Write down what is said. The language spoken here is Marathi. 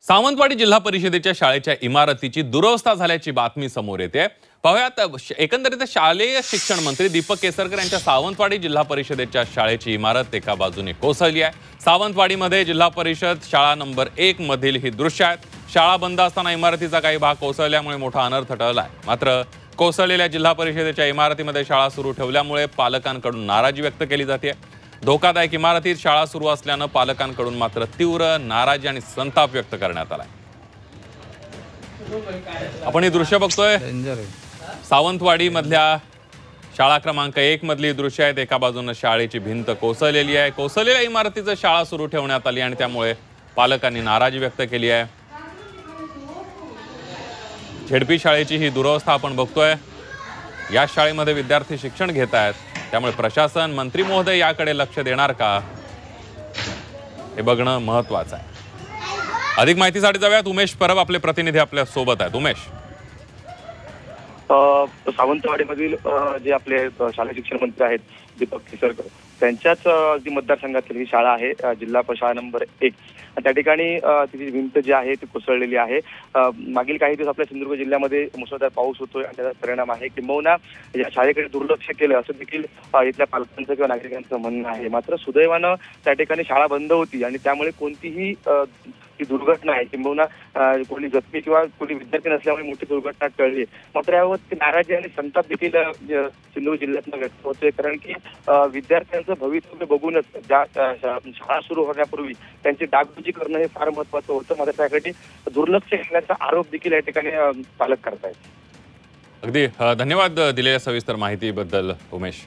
सावंतवाडी जिल्हा परिषदेच्या शाळेच्या इमारतीची दुरवस्था झाल्याची बातमी समोर येते। पाहुयात एकंदरीत शालेय शिक्षण मंत्री दीपक केसरकर यांच्या सावंतवाडी जिल्हा परिषदेच्या शाळेची इमारत एका बाजूने कोसळली आहे। सावंतवाडीमध्ये जिल्हा परिषद शाळा नंबर 1 मधील ही दृश्य आहेत। शाळा बंद असताना इमारतीचा काही भाग कोसळल्यामुळे मोठा अनर्थ टळलाय। मात्र कोसळलेल्या जिल्हा परिषदेच्या इमारतीमध्ये शाळा सुरू ठेवल्यामुळे पालकांकडून नाराजी व्यक्त केली जाते। धोकादायक इमारतीत शाळा सुरू असल्याने पालकांकडून मात्र तीव्र नाराजी आणि संताप व्यक्त करण्यात आलाय। आपण हे दृश्य बघतोय, सावंतवाडी मधल्या शाळा क्रमांक 1 मधली दृश्य आहेत। एका बाजूने शाळेची भिंत कोसळलेली आहे। कोसळलेल्या इमारतीचं शाळा सुरू ठेवण्यात आली आणि त्यामुळे पालकांनी नाराजी व्यक्त केली आहे। झेडपी शाळेची ही दुरवस्था आपण बघतोय। या शाळेमध्ये विद्यार्थी शिक्षण घेत आहेत, त्यामुळे प्रशासन मंत्री महोदय याकडे लक्ष देणार का हे बघणं महत्त्वाचं आहे। अधिक माहितीसाठी जाऊयात, उमेश परब आपले प्रतिनिधी आपल्या सोबत आहेत। उमेश, सावंतवाडीमधील जे आपले शालेय शिक्षण मंत्री आहेत दीपक केसरकर, त्यांच्याच जी मतदारसंघातील ही शाळा आहे, जिल्हा शाळा नंबर 1। त्या ठिकाणी तिची भिंत जी आहे ती कोसळलेली आहे। मागील काही दिवस आपल्या सिंधुदुर्ग जिल्ह्यामध्ये मुसळधार पाऊस होतोय आणि त्याचा परिणाम आहे। किंबहुना या शाळेकडे दुर्लक्ष केलं असं देखील इथल्या पालकांचं किंवा नागरिकांचं म्हणणं आहे। मात्र सुदैवानं त्या ठिकाणी शाळा बंद होती आणि त्यामुळे कोणतीही ही दुर्घटना आहे किंबहुना कोणी जखमी किंवा कोणी विद्यार्थी नसल्यामुळे मोठी दुर्घटना टळली। मात्र यावर नाराजी आणि संताप देखील सिंधुदुर्ग जिल्ह्यातून व्यक्त होतोय, कारण की विद्यार्थ्यांचं भवितव्य बघूनच ज्या शाळा सुरू होण्यापूर्वी त्यांची डागडुजी करणं हे फार महत्त्वाचं होतं। मात्र त्यासाठी दुर्लक्ष केल्याचा आरोप देखील या ठिकाणी पालक करतायत। अगदी धन्यवाद दिलेल्या सविस्तर माहितीबद्दल उमेश।